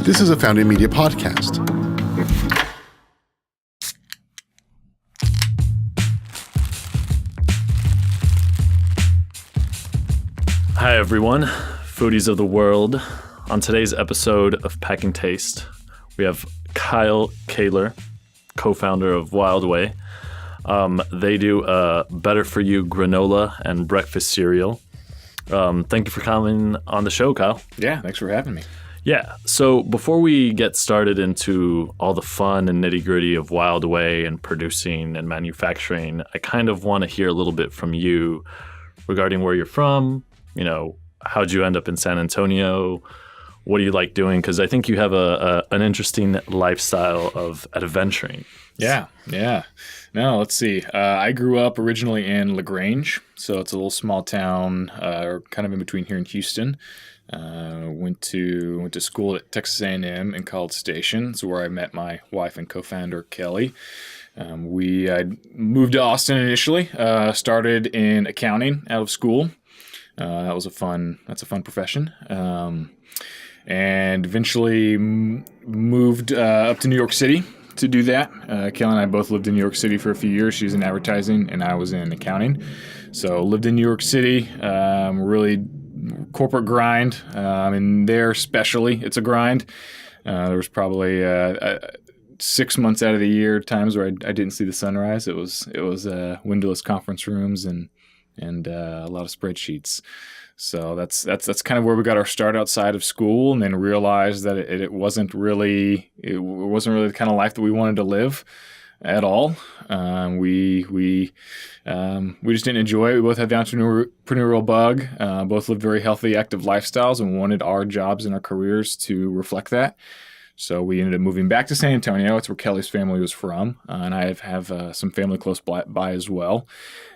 This is a Founding Media podcast. Hi everyone, foodies of the world. On today's episode of Packing Taste, we have Koehler, co-founder of Wildway. They do better for you granola and breakfast cereal. Thank you for coming on the show, Kyle. Yeah, thanks for having me. Yeah, so before we get started into all the fun and nitty-gritty of Wildway and producing and manufacturing, I kind of want to hear a little bit from you regarding where you're from. You know, how'd you end up in San Antonio? What do you like doing? Because I think you have an interesting lifestyle of adventuring. Yeah. No, let's see. I grew up originally in LaGrange, so it's a little small town, kind of in between here and Houston. Went to school at Texas A&M in College Station. It's where I met my wife and co-founder Kelli. I moved to Austin initially. Started in accounting out of school. That's a fun profession. And eventually moved up to New York City to do that. Kelli and I both lived in New York City for a few years. She was in advertising and I was in accounting. So lived in New York City, really corporate grind. And there especially, it's a grind. There was probably 6 months out of the year times where I didn't see the sunrise. It was windowless conference rooms and a lot of spreadsheets. So that's kind of where we got our start outside of school, and then realized that it wasn't really the kind of life that we wanted to live at all. We just didn't enjoy it. We both had the entrepreneurial bug. Both lived very healthy, active lifestyles, and wanted our jobs and our careers to reflect that. So we ended up moving back to San Antonio. It's where Kelli's family was from, and I have some family close by as well.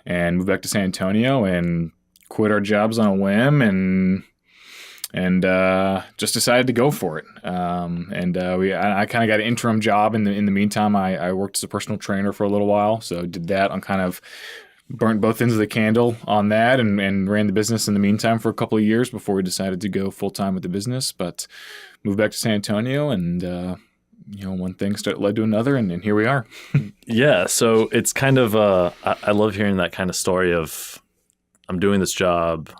And moved back to San Antonio and quit our jobs on a whim and just decided to go for it. I kind of got an interim job in the meantime. I worked as a personal trainer for a little while, so did that on kind of burnt both ends of the candle on that and ran the business in the meantime for a couple of years before we decided to go full time with the business. But moved back to San Antonio and one thing led to another, and here we are. Yeah, so it's kind of I love hearing that kind of story of I'm doing this job,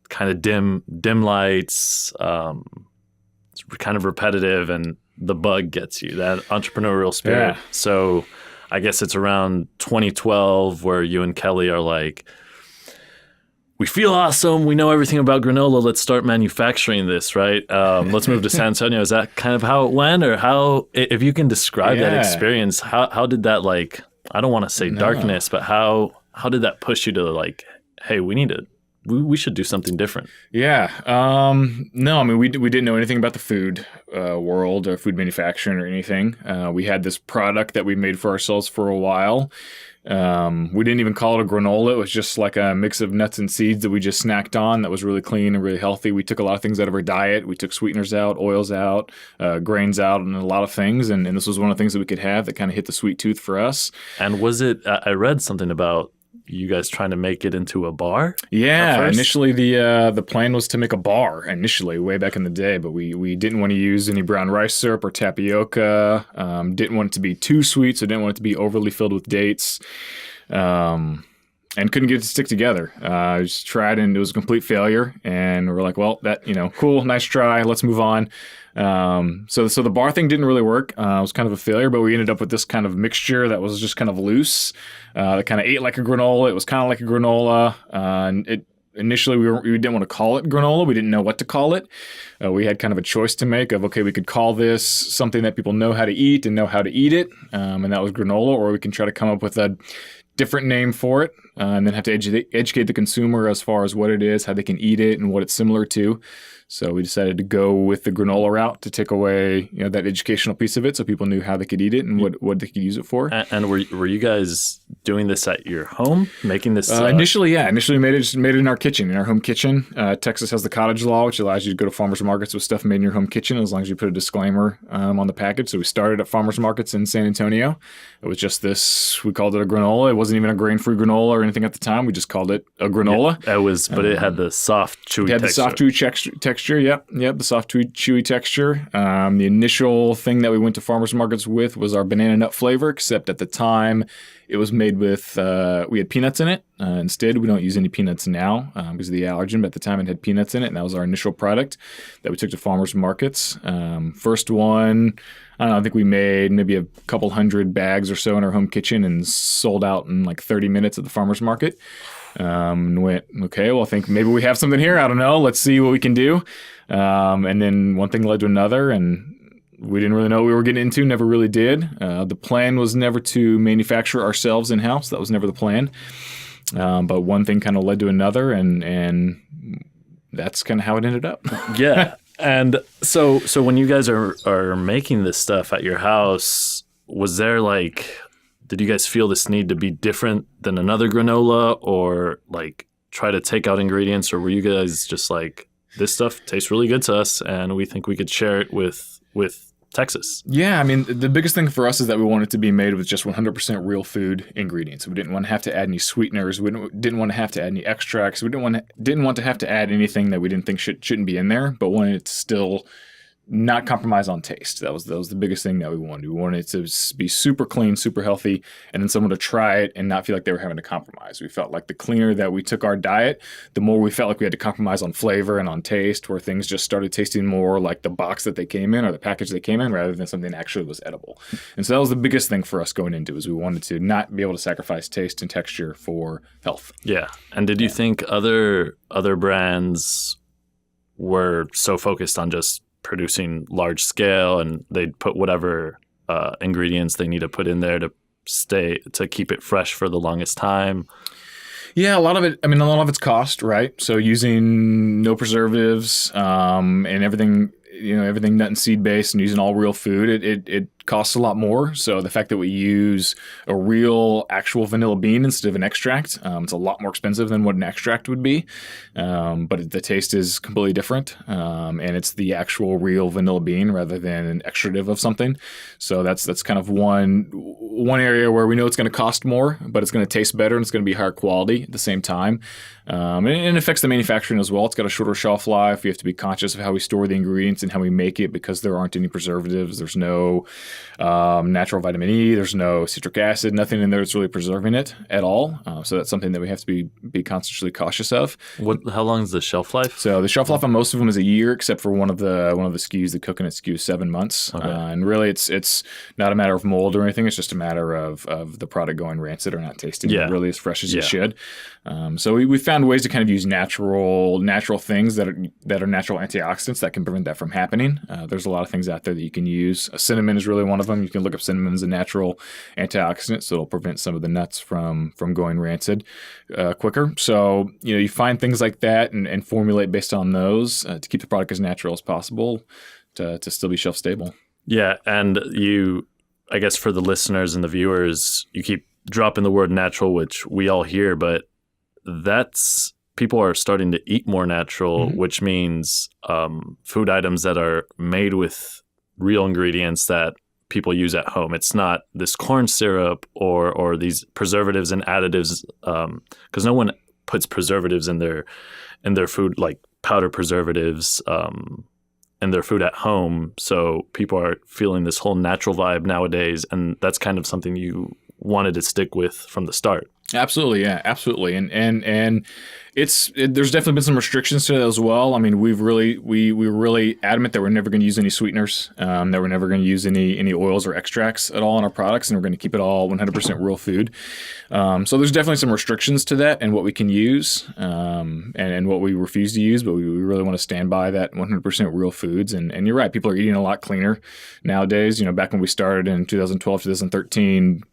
kind of dim lights, it's kind of repetitive, and the bug gets you, that entrepreneurial spirit. Yeah. So I guess it's around 2012 where you and Kelli are like, we feel awesome. We know everything about granola. Let's start manufacturing this, right? Let's move to San Antonio. Is that kind of how it went, or how? If you can describe that experience, how did that, like? I don't want to say darkness, but how did that push you to, like, hey, we should do something different? Yeah. No, I mean, we didn't know anything about the food world or food manufacturing or anything. We had this product that we made for ourselves for a while. We didn't even call it a granola. It was just like a mix of nuts and seeds that we just snacked on that was really clean and really healthy. We took a lot of things out of our diet. We took sweeteners out, oils out, grains out, and a lot of things. And this was one of the things that we could have that kind of hit the sweet tooth for us. And was it, I read something about you guys trying to make it into a bar? Yeah, initially the plan was to make a bar initially, way back in the day, but we didn't want to use any brown rice syrup or tapioca. Didn't want it to be too sweet, so didn't want it to be overly filled with dates. And couldn't get it to stick together. I just tried and it was a complete failure. And we're like, well, cool, nice try. Let's move on. So the bar thing didn't really work. It was kind of a failure, but we ended up with this kind of mixture that was just kind of loose. That kind of ate like a granola. It was kind of like a granola. And initially we didn't want to call it granola. We didn't know what to call it. We had kind of a choice to make of, okay, we could call this something that people know how to eat and know how to eat it. And that was granola, or we can try to come up with a different name for it, and then have to educate the consumer as far as what it is, how they can eat it, and what it's similar to. So we decided to go with the granola route to take away, that educational piece of it, so people knew how they could eat it and what they could use it for. And were you guys doing this at your home, making this? Initially, yeah. Initially, made it in our kitchen, in our home kitchen. Texas has the cottage law, which allows you to go to farmers markets with stuff made in your home kitchen, as long as you put a disclaimer on the package. So we started at farmers markets in San Antonio. It was just this. We called it a granola. It wasn't even a grain-free granola or anything at the time. We just called it a granola. Yeah, it had the soft, chewy texture. It had the soft, chewy texture. Yep, the soft, chewy texture. The initial thing that we went to farmers markets with was our banana nut flavor, except at the time it was made with, we had peanuts in it. Instead, we don't use any peanuts now because of the allergen, but at the time it had peanuts in it, and that was our initial product that we took to farmers markets. First one, I don't know, I think we made maybe a couple hundred bags or so in our home kitchen and sold out in like 30 minutes at the farmers market. And went, okay, well, I think maybe we have something here. I don't know. Let's see what we can do. And then one thing led to another, and we didn't really know what we were getting into, never really did. The plan was never to manufacture ourselves in-house. That was never the plan. But one thing kind of led to another, and that's kind of how it ended up. Yeah. And so when you guys are making this stuff at your house, was there did you guys feel this need to be different than another granola, or like try to take out ingredients, or were you guys just like, this stuff tastes really good to us and we think we could share it with Texas? Yeah, I mean, the biggest thing for us is that we want it to be made with just 100% real food ingredients. We didn't want to have to add any sweeteners. We didn't want to have to add any extracts. We didn't want to have to add anything that we didn't think shouldn't be in there, but wanted it to still not compromise on taste. That was the biggest thing that we wanted. We wanted it to be super clean, super healthy, and then someone to try it and not feel like they were having to compromise. We felt like the cleaner that we took our diet, the more we felt like we had to compromise on flavor and on taste, where things just started tasting more like the box that they came in or the package they came in rather than something that actually was edible. And so that was the biggest thing for us going into, is we wanted to not be able to sacrifice taste and texture for health. Yeah. And did you think other brands were so focused on just producing large scale and they'd put whatever ingredients they need to put in there to keep it fresh for the longest time? Yeah, a lot of it's cost, right? So using no preservatives and everything nut and seed based and using all real food, it costs a lot more. So the fact that we use a real actual vanilla bean instead of an extract, it's a lot more expensive than what an extract would be. But the taste is completely different. And it's the actual real vanilla bean rather than an extractive of something. So that's kind of one area where we know it's going to cost more, but it's going to taste better and it's going to be higher quality at the same time. And it affects the manufacturing as well. It's got a shorter shelf life. We have to be conscious of how we store the ingredients and how we make it, because there aren't any preservatives. There's no natural vitamin E. There's no citric acid. Nothing in there that's really preserving it at all. So that's something that we have to be constantly cautious of. How long is the shelf life? So the shelf life on most of them is a year, except for one of the SKUs, the coconut SKU, is 7 months. Okay. And really, it's not a matter of mold or anything. It's just a matter of the product going rancid or not tasting really as fresh as it should. So we found ways to kind of use natural things that are natural antioxidants that can prevent that from happening. There's a lot of things out there that you can use. Cinnamon is really one of them. You can look up cinnamon as a natural antioxidant, so it'll prevent some of the nuts from going rancid quicker. So you find things like that and formulate based on those to keep the product as natural as possible to still be shelf stable. Yeah, and I guess for the listeners and the viewers, you keep dropping the word natural, which we all hear, but people are starting to eat more natural, which means food items that are made with real ingredients that people use at home. It's not this corn syrup or these preservatives and additives, because no one puts preservatives in their food, like powder preservatives in their food at home. So people are feeling this whole natural vibe nowadays, and that's kind of something you wanted to stick with from the start. Absolutely, yeah, absolutely, and there's definitely been some restrictions to that as well. I mean, we were really adamant that we're never going to use any sweeteners, that we're never going to use any oils or extracts at all in our products, and we're going to keep it all 100% real food. So there's definitely some restrictions to that and what we can use, and what we refuse to use, but we really want to stand by that 100% real foods. And you're right, people are eating a lot cleaner nowadays. Back when we started in 2012, 2013,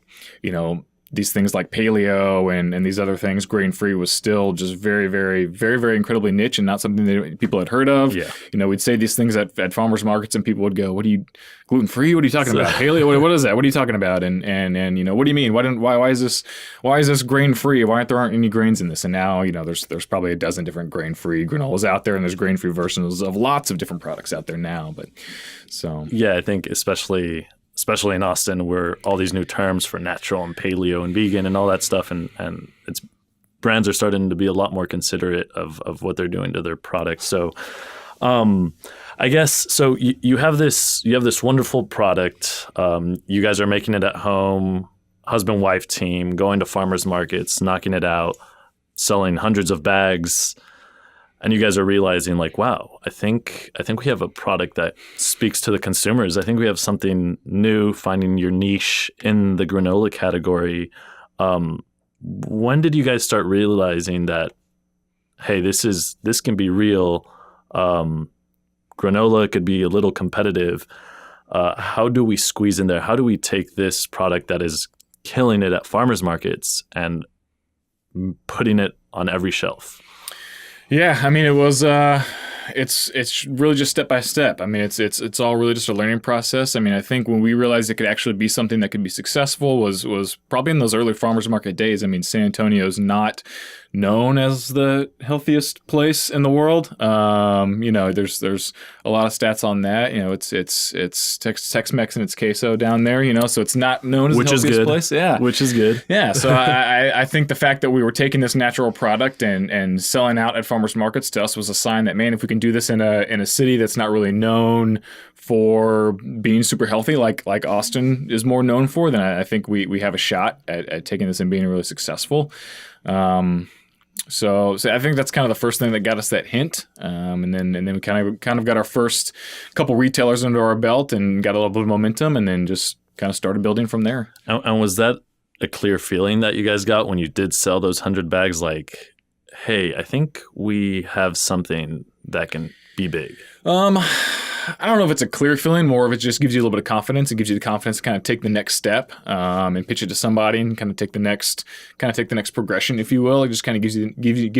these things like paleo and these other things, grain-free, was still just very, very, very, very incredibly niche and not something that people had heard of. Yeah. We'd say these things at farmers markets and people would go, "What are you, gluten-free? What are you talking about? Paleo? What is that? What are you talking about?" And what do you mean? Why is this grain-free? Why aren't any grains in this? And now, there's probably a dozen different grain-free granolas out there, and there's grain-free versions of lots of different products out there now. But so yeah, I think especially in Austin, where all these new terms for natural and paleo and vegan and all that stuff, and it's brands are starting to be a lot more considerate of what they're doing to their products. So I guess so. You have this wonderful product. You guys are making it at home, husband-wife team, going to farmers markets, knocking it out, selling hundreds of bags, and you guys are realizing like, wow, I think we have a product that speaks to the consumers. I think we have something new. Finding your niche in the granola category. When did you guys start realizing that, hey, this can be real? Granola could be a little competitive. How do we squeeze in there? How do we take this product that is killing it at farmers markets and putting it on every shelf? Yeah, I mean, it was. It's really just step by step. I mean, it's all really just a learning process. I mean, I think when we realized it could actually be something that could be successful was probably in those early farmers market days. I mean, San Antonio's not known as the healthiest place in the world. There's a lot of stats on that. It's Tex-Mex and it's queso down there. So it's not known as the healthiest place. Yeah, which is good. Yeah, so I think the fact that we were taking this natural product and selling out at farmers markets to us was a sign that, man, if we can do this in a city that's not really known for being super healthy, like Austin is more known for, then I think we have a shot at taking this and being really successful. So I think that's kind of the first thing that got us that hint, and then we kind of got our first couple retailers under our belt and got a little bit of momentum, and then just kind of started building from there. And was that a clear feeling that you guys got when you did sell those 100 bags? Like, hey, I think we have something that can be big. I don't know if it's a clear feeling. More of it just gives you a little bit of confidence. It gives you the confidence to kind of take the next step and pitch it to somebody and kind of take the next progression, if you will. It just kind of gives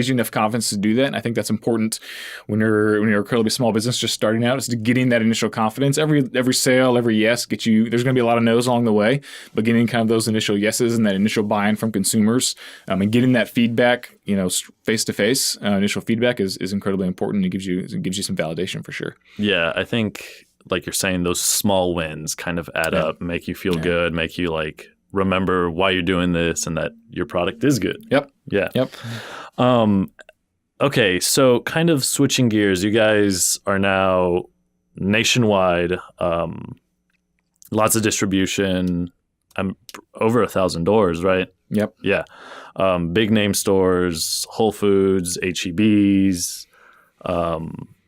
you enough confidence to do that. And I think that's important when you're a incredibly small business just starting out. Is to getting that initial confidence. Every sale, every yes gets you. There's going to be a lot of no's along the way, but getting kind of those initial yeses and that initial buy-in from consumers and getting that feedback, face to face, initial feedback is incredibly important. It gives you some validation for sure. Yeah, I think, like you're saying, those small wins kind of add up, make you feel good, make you like remember why you're doing this and that your product is good. Yep. Yeah. Yep. Okay, so kind of switching gears, you guys are now nationwide, lots of distribution, over 1,000 doors, right? Yep. Yeah. Big name stores, Whole Foods, H-E-B's.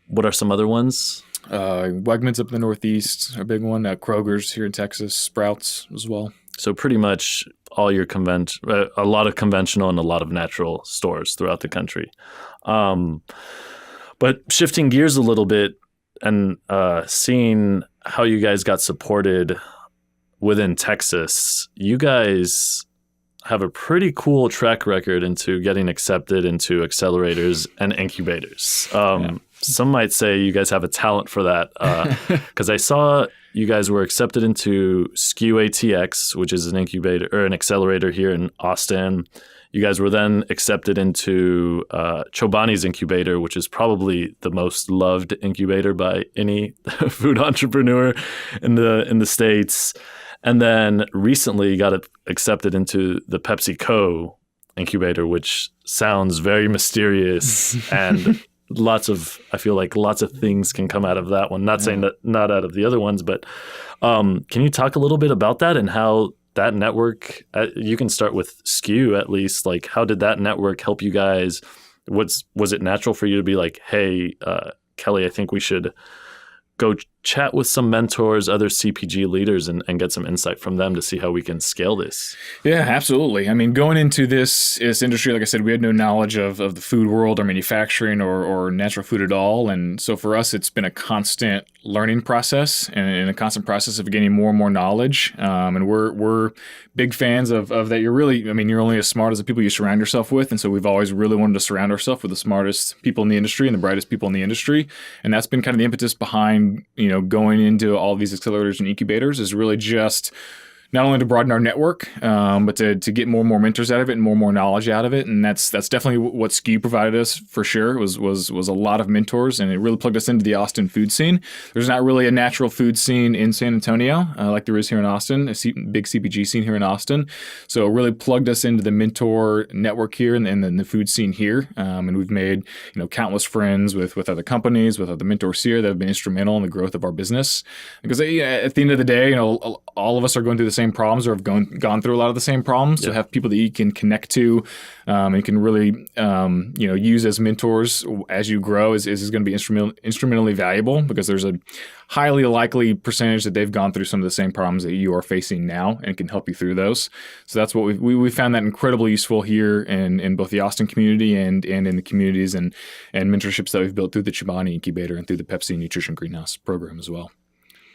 What are some other ones? Wegmans up in the Northeast, a big one. Kroger's here in Texas, Sprouts as well. So pretty much all your a lot of conventional and a lot of natural stores throughout the country. But shifting gears a little bit and seeing how you guys got supported within Texas, you guys have a pretty cool track record into getting accepted into accelerators and incubators. Some might say you guys have a talent for that, because I saw you guys were accepted into SKU ATX, which is an incubator or an accelerator here in Austin. You guys were then accepted into Chobani's incubator, which is probably the most loved incubator by any food entrepreneur in the States. And then recently got accepted into the PepsiCo incubator, which sounds very mysterious and I feel like lots of things can come out of that one. Not saying that not out of the other ones, but can you talk a little bit about that and how that network, you can start with SKU at least, like how did that network help you guys? Was it natural for you to be like, hey, Kelli, I think we should go chat with some mentors, other CPG leaders, and get some insight from them to see how we can scale this? Yeah, absolutely. I mean, going into this industry, like I said, we had no knowledge of the food world or manufacturing or natural food at all. And so for us, it's been a constant learning process and a constant process of gaining more and more knowledge. And we're big fans of that. You're only as smart as the people you surround yourself with. And so we've always really wanted to surround ourselves with the smartest people in the industry and the brightest people in the industry. And that's been kind of the impetus behind, going into all these accelerators and incubators, is really just not only to broaden our network, but to get more and more mentors out of it and more knowledge out of it. And that's definitely what Ski provided us for sure. Was a lot of mentors, and it really plugged us into the Austin food scene. There's not really a natural food scene in San Antonio like there is here in Austin, big CPG scene here in Austin. So it really plugged us into the mentor network here and the food scene here. And we've made countless friends with other companies, with other mentors here that have been instrumental in the growth of our business. Because at the end of the day, all of us are going through the same problems or have gone through a lot of the same problems. So have people that you can connect to and can really use as mentors as you grow is going to be instrumentally valuable, because there's a highly likely percentage that they've gone through some of the same problems that you are facing now and can help you through those. So that's what we found that incredibly useful here in both the Austin community and in the communities and mentorships that we've built through the Chobani Incubator and through the Pepsi Nutrition Greenhouse program as well.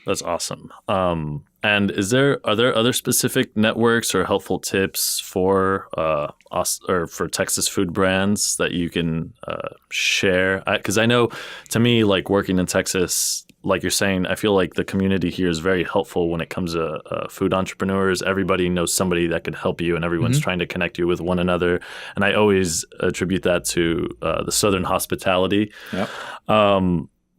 That's awesome. And are there other specific networks or helpful tips for for Texas food brands that you can share? Because I know, to me, like working in Texas, like you're saying, I feel like the community here is very helpful when it comes to food entrepreneurs. Everybody knows somebody that could help you, and everyone's trying to connect you with one another. And I always attribute that to the Southern hospitality. Yep.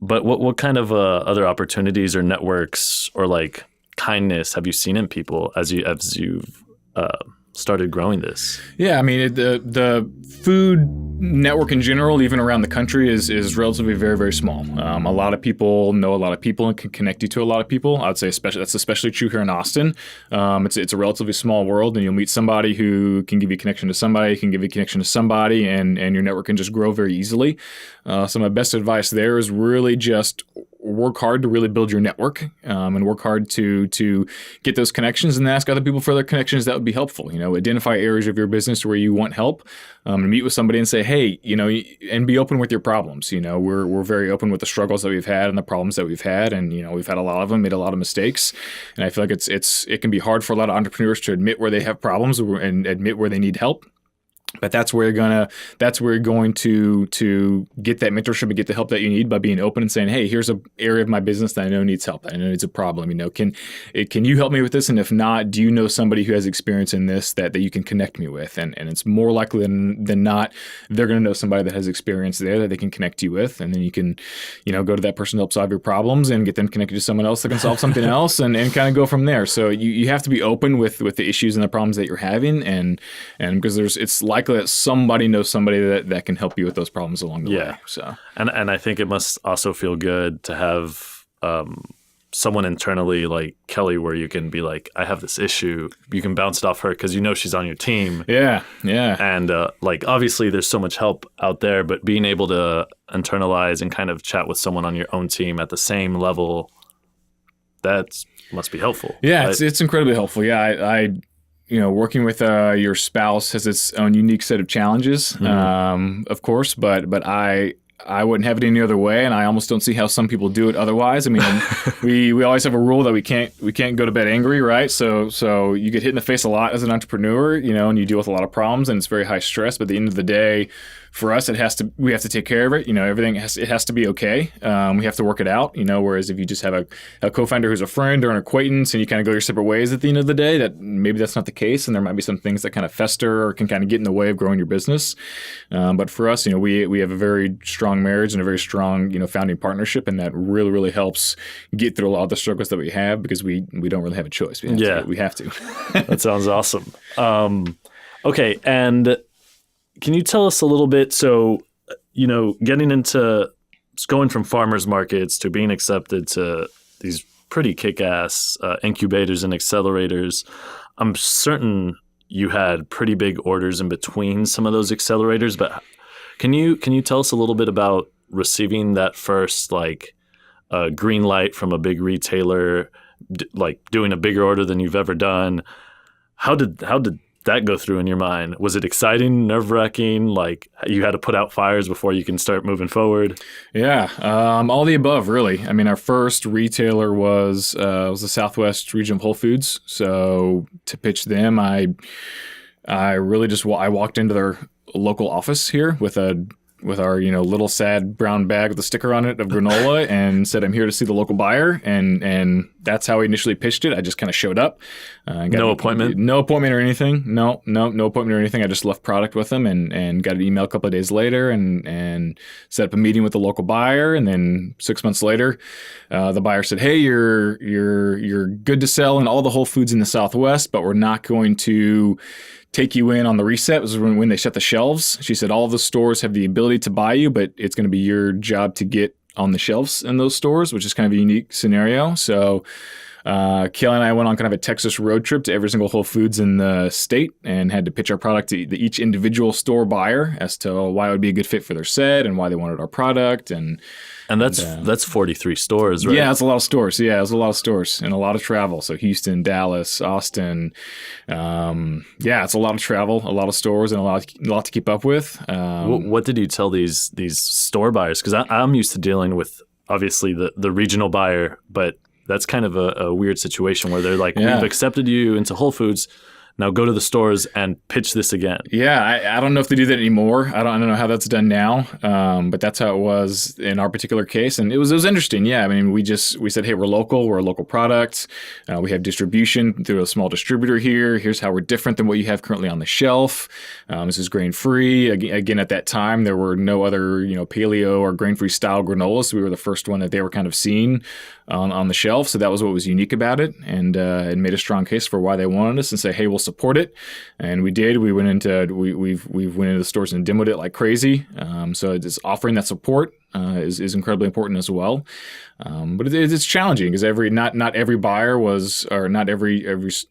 But what kind of other opportunities or networks or like kindness have you seen in people as you've started growing this? Yeah, I mean, the food network in general, even around the country, is relatively very, very small. A lot of people know a lot of people and can connect you to a lot of people. I would say that's especially true here in Austin. It's a relatively small world, and you'll meet somebody who can give you a connection to somebody, can give you a connection to somebody, and your network can just grow very easily. So my best advice there is really just work hard to really build your network and work hard to get those connections, and ask other people for their connections that would be helpful. Identify areas of your business where you want help, and meet with somebody and say, hey, and be open with your problems. We're very open with the struggles that we've had and the problems that we've had, and we've had a lot of them, made a lot of mistakes, and I feel like it can be hard for a lot of entrepreneurs to admit where they have problems and admit where they need help. But that's where you're going to get that mentorship and get the help that you need, by being open and saying, hey, here's an area of my business that I know needs help, that I know needs a problem. Can you help me with this? And if not, do you know somebody who has experience in this that you can connect me with? And it's more likely than not, they're going to know somebody that has experience there that they can connect you with. And then you can, go to that person to help solve your problems and get them connected to someone else that can solve something else, and kind of go from there. So you have to be open with the issues and the problems that you're having, and because it's likely that somebody knows somebody that can help you with those problems along the way. So, and I think it must also feel good to have someone internally like Kelli, where you can be like, I have this issue. You can bounce it off her because she's on your team. Yeah. And obviously there's so much help out there, but being able to internalize and kind of chat with someone on your own team at the same level, that must be helpful. Yeah, right? It's incredibly helpful. Yeah, I working with your spouse has its own unique set of challenges, of course, but I wouldn't have it any other way, and I almost don't see how some people do it otherwise. I mean, we always have a rule that we can't go to bed angry, right? So you get hit in the face a lot as an entrepreneur, and you deal with a lot of problems, and it's very high stress. But at the end of the day, for us, we have to take care of it. Everything has to be okay. We have to work it out. Whereas if you just have a co-founder who's a friend or an acquaintance, and you kind of go your separate ways at the end of the day, that's not the case, and there might be some things that kind of fester or can kind of get in the way of growing your business. But for us, we have a very strong marriage and a very strong founding partnership, and that really, really helps get through a lot of the struggles that we have, because we don't really have a choice. We have to. That sounds awesome. Okay, and can you tell us a little bit, so, getting into going from farmers markets to being accepted to these pretty kick-ass incubators and accelerators, I'm certain you had pretty big orders in between some of those accelerators, but can you tell us a little bit about receiving that first green light from a big retailer, doing a bigger order than you've ever done? How did that go through in your mind? Was it exciting, nerve-wracking? Like you had to put out fires before you can start moving forward? Yeah, all the above, really. I mean, our first retailer was the Southwest region of Whole Foods. So to pitch them, I really just I walked into their local office here with a with our little sad brown bag with a sticker on it of granola and said, I'm here to see the local buyer. And that's how we initially pitched it. I just kind of showed up. No appointment? No appointment or anything. No appointment or anything. I just left product with them and got an email a couple of days later and set up a meeting with the local buyer. And then 6 months later, the buyer said, hey, you're good to sell in all the Whole Foods in the Southwest, but we're not going to take you in on the reset. This was when they shut the shelves. She said all of the stores have the ability to buy you, but it's going to be your job to get on the shelves in those stores, which is kind of a unique scenario. So Kelli and I went on kind of a Texas road trip to every single Whole Foods in the state and had to pitch our product to each individual store buyer as to why it would be a good fit for their set and why they wanted our product. And that's 43 stores, right? Yeah, it's a lot of stores. Yeah, it was a lot of stores and a lot of travel. So Houston, Dallas, Austin. It's a lot of travel, a lot of stores, and a lot to keep up with. What did you tell these store buyers? Because I'm used to dealing with obviously the regional buyer, but that's kind of a weird situation where they're like, we've accepted you into Whole Foods. Now go to the stores and pitch this again. Yeah, I don't know if they do that anymore. I don't know how that's done now, but that's how it was in our particular case. And it was interesting. Yeah, I mean, we said, hey, we're local. We're a local product. We have distribution through a small distributor here. Here's how we're different than what you have currently on the shelf. This is grain-free. Again, at that time, there were no other paleo or grain-free style granola, so we were the first one that they were kind of seeing on the shelf. So that was what was unique about it, and it made a strong case for why they wanted us and say, hey, we'll support it. And we did. We went into the stores and demoed it like crazy. So it's offering that support is incredibly important as well. But it's challenging because not every buyer was, or not every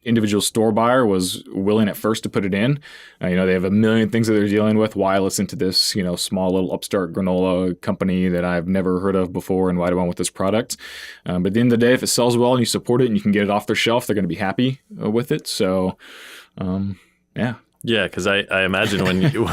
individual store buyer was willing at first to put it in. They have a million things that they're dealing with. Why listen to this small little upstart granola company that I've never heard of before, and why do I want this product? But at the end of the day, if it sells well and you support it and you can get it off their shelf, they're going to be happy with it. So, yeah. Yeah, because I imagine when you...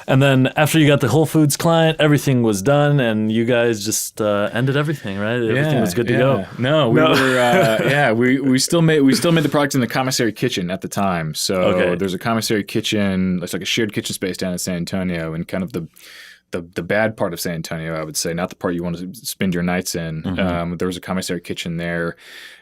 And then after you got the Whole Foods client, everything was done, and you guys just ended everything, right? Everything was good to go. No, we were. We still made the product in the commissary kitchen at the time. So there's a commissary kitchen. It's like a shared kitchen space down in San Antonio, and kind of the bad part of San Antonio, I would say, not the part you want to spend your nights in. Mm-hmm. There was a commissary kitchen there,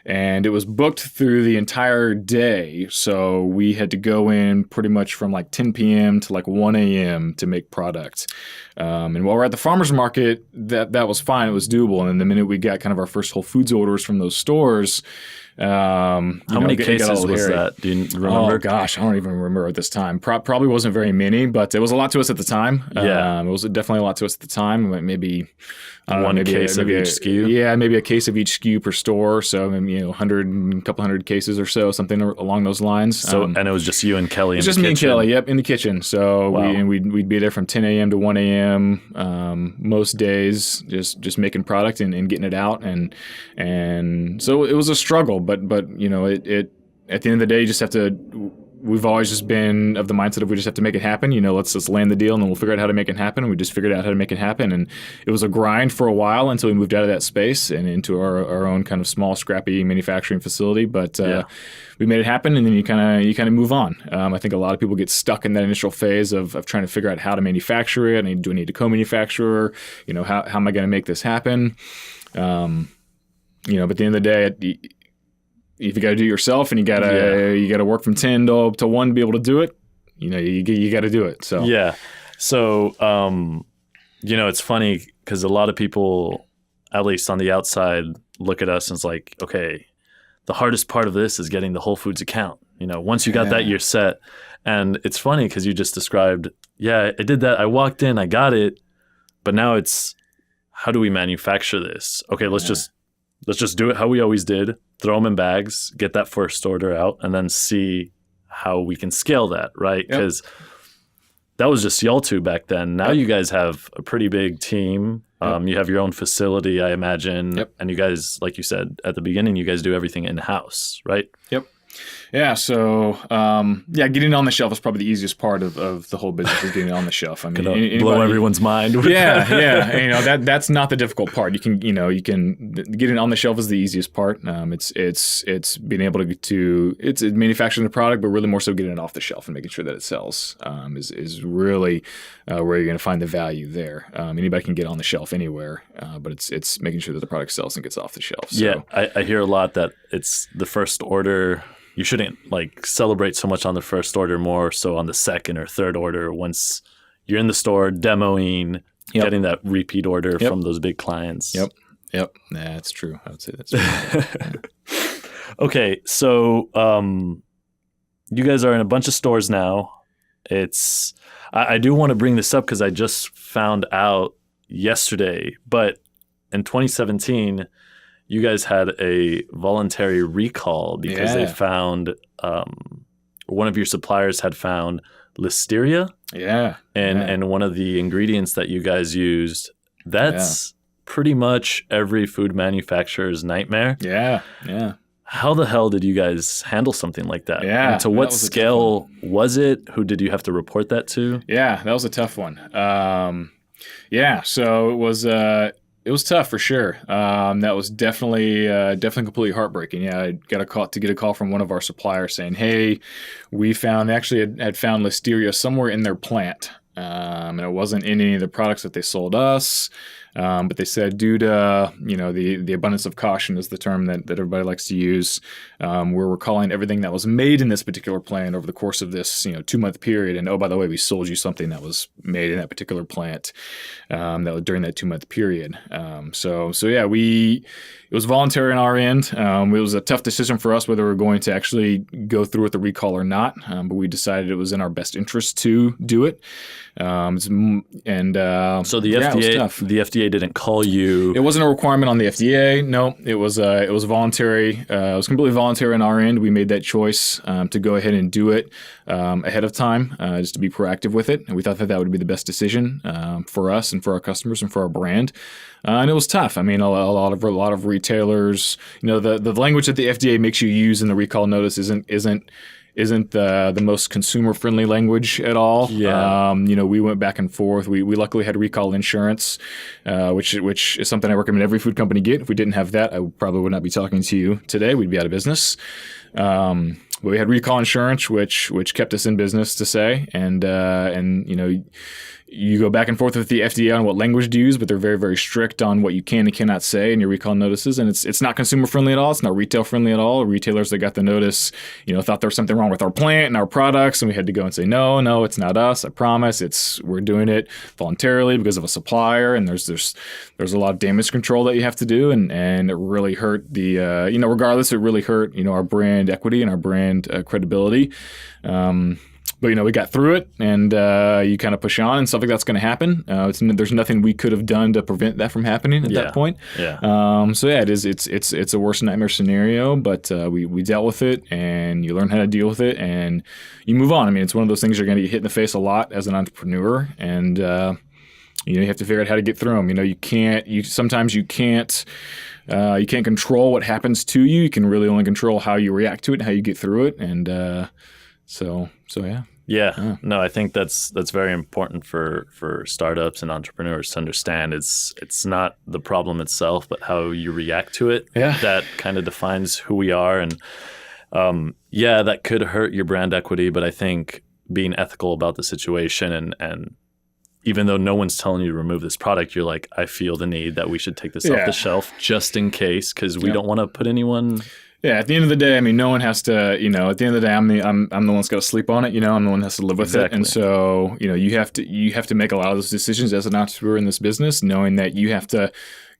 and it was booked through the entire day. So we had to go in pretty much from like 10 p.m. to like 1 a.m. to make product. And while we're at the farmer's market, that was fine. It was doable. And then the minute we got kind of our first Whole Foods orders from those stores, how many cases was that? Do you remember? Oh gosh, I don't even remember at this time. Probably wasn't very many, but it was a lot to us at the time. Yeah, it was definitely a lot to us at the time. Maybe one case of each SKU. Yeah, maybe a case of each SKU per store. So maybe 100, a couple hundred cases or so, something along those lines. So and it was just you and Kelli. Just me and Kelli. Yep, in the kitchen. So we'd be there from 10 a.m. to 1 a.m. Most days, just making product and getting it out, and so it was a struggle. But it at the end of the day, you just have to. We've always just been of the mindset of we just have to make it happen. Let's land the deal and then we'll figure out how to make it happen. And we just figured out how to make it happen. And it was a grind for a while until we moved out of that space and into our own kind of small, scrappy manufacturing facility. But we made it happen, and then you kind of move on. I think a lot of people get stuck in that initial phase of trying to figure out how to manufacture it. Do I need a co-manufacturer? How am I going to make this happen? But at the end of the day, if you got to do it yourself and you got to work from 10 to 1 to be able to do it, you got to do it. So yeah. So it's funny because a lot of people, at least on the outside, look at us and it's like, okay, the hardest part of this is getting the Whole Foods account. Once you got that, you're set. And it's funny because you just described, I did that. I walked in, I got it, but now it's how do we manufacture this? Okay, let's just do it how we always did. Throw them in bags, get that first order out, and then see how we can scale that, right? Because that was just y'all two back then. Now you guys have a pretty big team. You have your own facility, I imagine. And you guys, like you said at the beginning, you guys do everything in-house, right? Yep. Yeah. So, getting it on the shelf is probably the easiest part of the whole business is getting it on the shelf. I mean, Blow everyone's mind. With yeah. You know, that's not the difficult part. You can getting it on the shelf is the easiest part. It's being able to it's manufacturing the product, but really more so getting it off the shelf and making sure that it sells is really where you're going to find the value there. Anybody can get on the shelf anywhere, but it's making sure that the product sells and gets off the shelf. So. Yeah, I hear a lot that it's the first order. You shouldn't like celebrate so much on the first order, more so on the second or third order once you're in the store demoing, getting that repeat order from those big clients. Yep. That's true. I would say that's true. Okay, so you guys are in a bunch of stores now. I do want to bring this up because I just found out yesterday, but in 2017, you guys had a voluntary recall because they found one of your suppliers had found listeria. And one of the ingredients that you guys used, that's pretty much every food manufacturer's nightmare. Yeah. How the hell did you guys handle something like that? Yeah. And to what scale was it? Who did you have to report that to? Yeah, that was a tough one. So it was tough for sure. That was definitely completely heartbreaking. Yeah, I got to get a call from one of our suppliers saying, "Hey, we had found listeria somewhere in their plant, and it wasn't in any of the products that they sold us." But they said due to the abundance of caution is the term that everybody likes to use. We're recalling everything that was made in this particular plant over the course of this 2-month period. And oh, by the way, we sold you something that was made in that particular plant that was during that 2-month period. It was voluntary on our end. It was a tough decision for us whether we were going to actually go through with the recall or not. But we decided it was in our best interest to do it. So the FDA didn't call you. It wasn't a requirement on the FDA. No, it was voluntary. It was completely voluntary on our end. We made that choice to go ahead and do it ahead of time, just to be proactive with it. And we thought that would be the best decision for us and for our customers and for our brand. And it was tough. I mean, a lot of retailers, the language that the FDA makes you use in the recall notice isn't the most consumer-friendly language at all. Yeah. We went back and forth. We luckily had recall insurance, which is something I recommend every food company get. If we didn't have that, I probably would not be talking to you today. We'd be out of business. But we had recall insurance, which kept us in business, to say, and you go back and forth with the FDA on what language to use, but they're very, very strict on what you can and cannot say in your recall notices. And it's not consumer friendly at all. It's not retail friendly at all. Retailers that got the notice, thought there was something wrong with our plant and our products, and we had to go and say, no, it's not us. I promise. We're doing it voluntarily because of a supplier, and there's a lot of damage control that you have to do, and it really hurt the regardless, it really hurt our brand equity and our brand credibility. But we got through it, and you kind of push on, and stuff like that's going to happen. There's nothing we could have done to prevent that from happening at that point. Yeah. It's a worst nightmare scenario, but we dealt with it, and you learn how to deal with it, and you move on. I mean, it's one of those things you're going to get hit in the face a lot as an entrepreneur, and you have to figure out how to get through them. Sometimes you can't control what happens to you. You can really only control how you react to it, and how you get through it, and so yeah. Yeah. No, I think that's very important for startups and entrepreneurs to understand. It's not the problem itself, but how you react to it. Yeah. That kind of defines who we are. And that could hurt your brand equity, but I think being ethical about the situation and even though no one's telling you to remove this product, you're like, I feel the need that we should take this off the shelf just in case, because we don't want to put anyone. Yeah, at the end of the day, I mean, no one has to, at the end of the day, I'm the one that's got to sleep on it, I'm the one that has to live with it. And so, you have to make a lot of those decisions as an entrepreneur in this business, knowing that you have to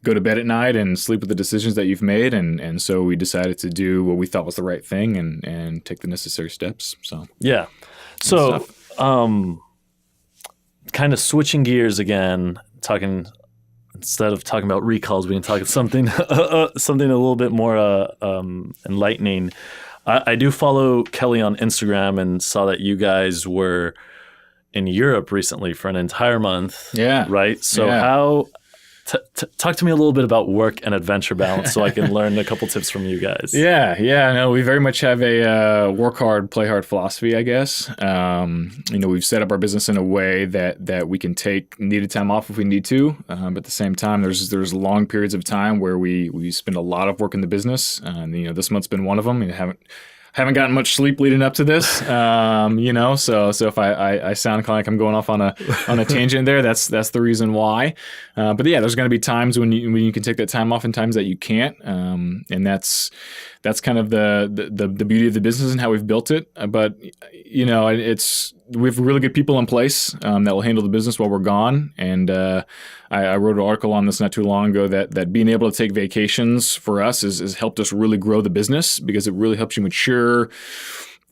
go to bed at night and sleep with the decisions that you've made. And so we decided to do what we thought was the right thing and take the necessary steps. So, yeah. So, kind of switching gears again, instead of talking about recalls, we can talk something a little bit more enlightening. I do follow Kelli on Instagram and saw that you guys were in Europe recently for an entire month. Yeah. Right? So Talk to me a little bit about work and adventure balance so I can learn a couple tips from you guys. Yeah. No, we very much have a work hard, play hard philosophy, I guess. We've set up our business in a way that we can take needed time off if we need to. But at the same time, there's long periods of time where we spend a lot of work in the business. This month's been one of them. Haven't gotten much sleep leading up to this, so if I sound like I'm going off on a tangent there, that's the reason why. But yeah, there's going to be times when you can take that time off and times that you can't, and that's kind of the beauty of the business and how we've built it. But we have really good people in place that will handle the business while we're gone. And I wrote an article on this not too long ago that being able to take vacations for us has helped us really grow the business, because it really helps you mature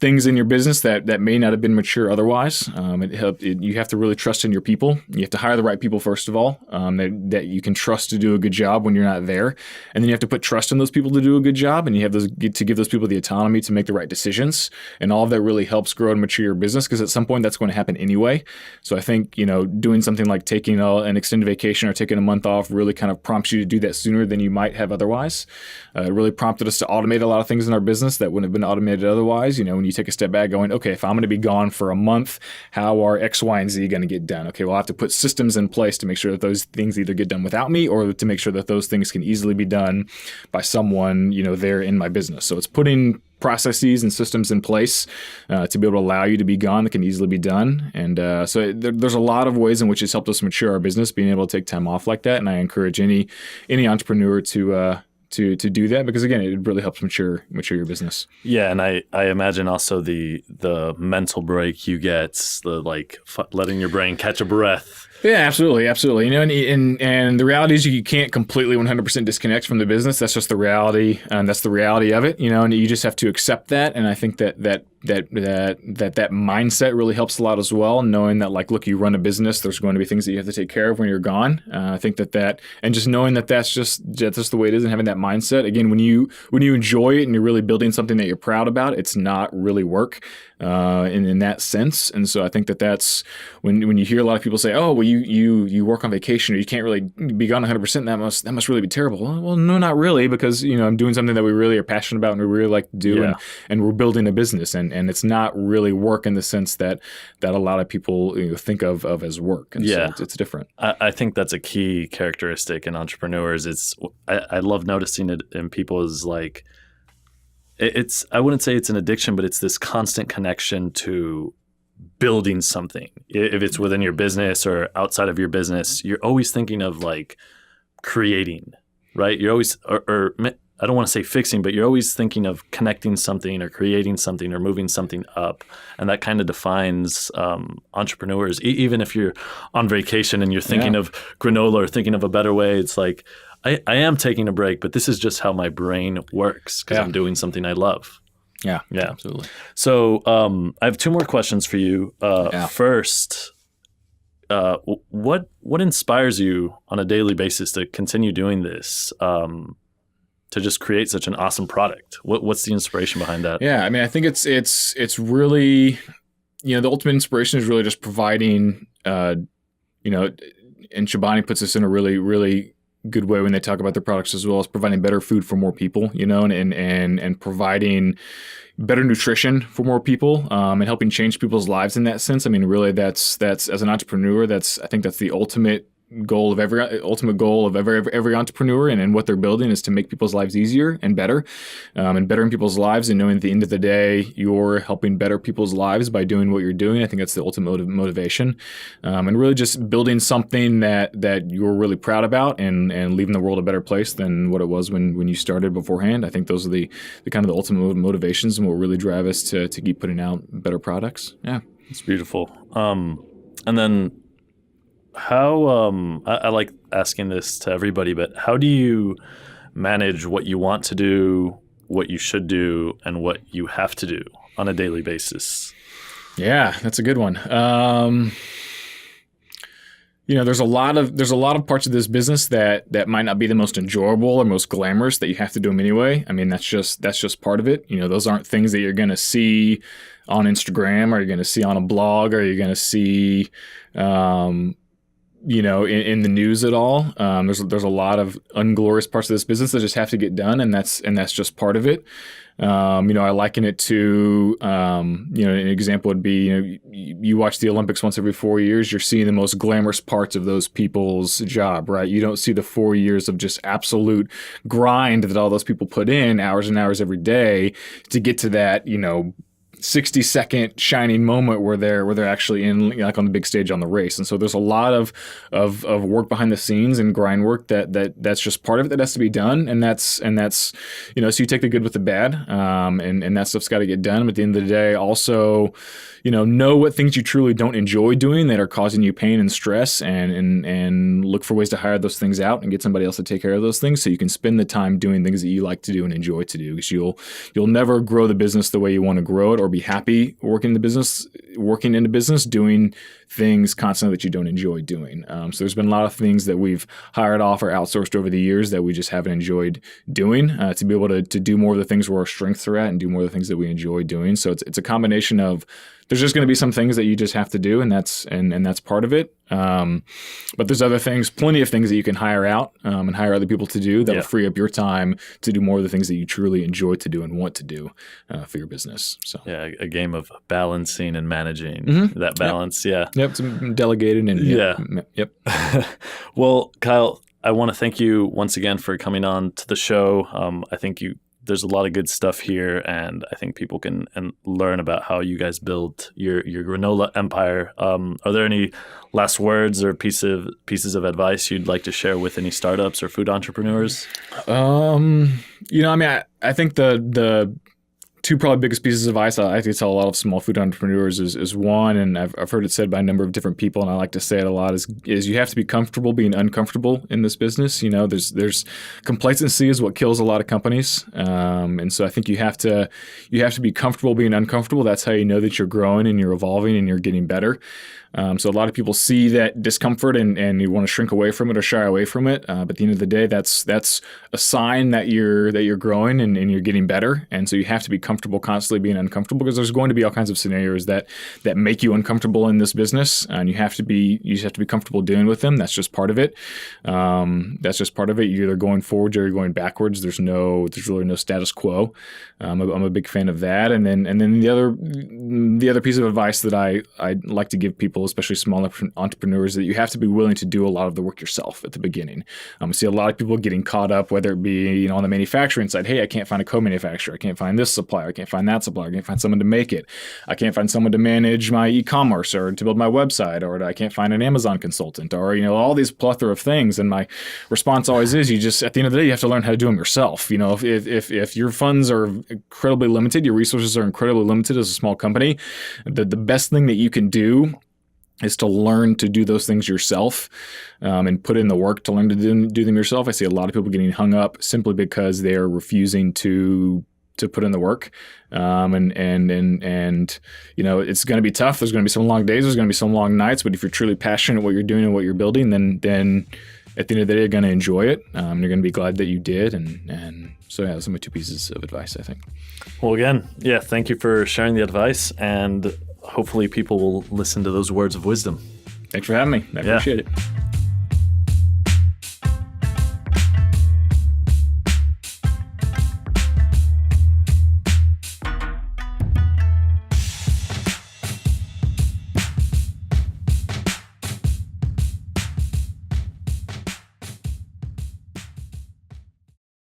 things in your business that may not have been mature otherwise. You have to really trust in your people. You have to hire the right people, first of all, that you can trust to do a good job when you're not there. And then you have to put trust in those people to do a good job, and you have to give those people the autonomy to make the right decisions. And all of that really helps grow and mature your business, because at some point that's going to happen anyway. So I think, doing something like taking an extended vacation or taking a month off really kind of prompts you to do that sooner than you might have otherwise. It really prompted us to automate a lot of things in our business that wouldn't have been automated otherwise. When you take a step back going, okay, if I'm going to be gone for a month, how are X, Y, and Z going to get done? Okay, well, I have to put systems in place to make sure that those things either get done without me, or to make sure that those things can easily be done by someone, there in my business. So it's putting processes and systems in place to be able to allow you to be gone that can easily be done. And there's a lot of ways in which it's helped us mature our business, being able to take time off like that. And I encourage any entrepreneur to do that, because again, it really helps mature your business. Yeah, and I imagine also the mental break you get, letting your brain catch a breath. Yeah, absolutely. And the reality is you can't completely 100% disconnect from the business. That's just the reality, and that's the reality of it. And you just have to accept that. And I think that mindset really helps a lot as well, knowing that, look, you run a business, there's going to be things that you have to take care of when you're gone. I think that and just knowing that's just the way it is, and having that mindset. Again, when you enjoy it and you're really building something that you're proud about, it's not really work in that sense. And so I think that's when you hear a lot of people say, oh, well, you work on vacation, or you can't really be gone 100%, that must really be terrible. Well, no, not really, because I'm doing something that we really are passionate about and we really like to do, and we're building a business, and it's not really work in the sense that a lot of people think of as work. And so it's different. I think that's a key characteristic in entrepreneurs. I love noticing it in people is I wouldn't say it's an addiction, but it's this constant connection to building something. If it's within your business or outside of your business, you're always thinking of creating, right? You're always, or I don't want to say fixing, but you're always thinking of connecting something or creating something or moving something up. And that kind of defines entrepreneurs. Even if you're on vacation and you're thinking of granola or thinking of a better way, it's I am taking a break, but this is just how my brain works, because I'm doing something I love. Yeah, absolutely. So I have two more questions for you. First, what inspires you on a daily basis to continue doing this, to just create such an awesome product? What's the inspiration behind that? Yeah, I think it's really, the ultimate inspiration is really just providing, and Chobani puts this in a really, really good way when they talk about their products as well, as providing better food for more people, and providing better nutrition for more people, and helping change people's lives in that sense. Really, that's as an entrepreneur, I think that's the ultimate goal of every entrepreneur, and what they're building is to make people's lives easier and better in people's lives, and knowing at the end of the day you're helping better people's lives by doing what you're doing. I think that's the ultimate motivation, and really just building something that you're really proud about, and leaving the world a better place than what it was when you started beforehand. I think those are the kind of the ultimate motivations, and what really drive us to keep putting out better products. Yeah, it's beautiful. And then how I like asking this to everybody, but how do you manage what you want to do, what you should do, and what you have to do on a daily basis? Yeah, that's a good one. There's a lot of parts of this business that might not be the most enjoyable or most glamorous, that you have to do them anyway. That's just part of it. Those aren't things that you're going to see on Instagram, or you're going to see on a blog, or you're going to see in the news at all. There's a lot of unglorious parts of this business that just have to get done, and that's just part of it. I liken it to, an example would be, you watch the Olympics once every 4 years, you're seeing the most glamorous parts of those people's job, right? You don't see the 4 years of just absolute grind that all those people put in hours and hours every day to get to that, 60-second shining moment where they're actually in, like, on the big stage on the race. And so there's a lot of work behind the scenes and grind work that's just part of it that has to be done. And that's so you take the good with the bad, and that stuff's got to get done. But at the end of the day, also, know what things you truly don't enjoy doing that are causing you pain and stress, and look for ways to hire those things out and get somebody else to take care of those things, so you can spend the time doing things that you like to do and enjoy to do. Because you'll never grow the business the way you want to grow it, or be happy working in the business doing things constantly that you don't enjoy doing. So there's been a lot of things that we've hired off or outsourced over the years that we just haven't enjoyed doing, to be able to do more of the things where our strengths are at and do more of the things that we enjoy doing. So it's a combination of, there's just going to be some things that you just have to do, and that's part of it. But there's other things, plenty of things that you can hire out, and hire other people to do that will free up your time to do more of the things that you truly enjoy to do and want to do for your business. So a game of balancing and managing that balance. Yep. It's delegated and Yep. Well, Kyle, I want to thank you once again for coming on to the show. I think there's a lot of good stuff here, and I think people can learn about how you guys build your granola empire. Are there any last words or pieces of advice you'd like to share with any startups or food entrepreneurs? I think the two probably biggest pieces of advice I like to tell a lot of small food entrepreneurs is one, and I've heard it said by a number of different people, and I like to say it a lot, is you have to be comfortable being uncomfortable in this business. There's complacency is what kills a lot of companies, and so I think you have to be comfortable being uncomfortable. That's how you know that you're growing and you're evolving and you're getting better. So a lot of people see that discomfort and you want to shrink away from it or shy away from it. But at the end of the day, that's a sign that you're growing and you're getting better. And so you have to be comfortable constantly being uncomfortable, because there's going to be all kinds of scenarios that make you uncomfortable in this business, and you have to be comfortable dealing with them. That's just part of it. You're either going forward or you're going backwards. There's really no status quo. I'm a big fan of that. And then the other piece of advice that I like to give people, especially small entrepreneurs, that you have to be willing to do a lot of the work yourself at the beginning. I see a lot of people getting caught up, whether it be on the manufacturing side. Hey, I can't find a co-manufacturer. I can't find this supplier. I can't find that supplier. I can't find someone to make it. I can't find someone to manage my e-commerce or to build my website, or I can't find an Amazon consultant, or all these plethora of things. And my response always is, you just, at the end of the day, you have to learn how to do them yourself. If your funds are incredibly limited, your resources are incredibly limited as a small company, the best thing that you can do is to learn to do those things yourself, and put in the work to learn to do them yourself. I see a lot of people getting hung up simply because they are refusing to put in the work. And it's going to be tough. There's going to be some long days. There's going to be some long nights. But if you're truly passionate what you're doing and what you're building, then at the end of the day, you're going to enjoy it. You're going to be glad that you did. And so, those are my two pieces of advice, I think. Well, again, thank you for sharing the advice, and hopefully people will listen to those words of wisdom. Thanks for having me. I appreciate it.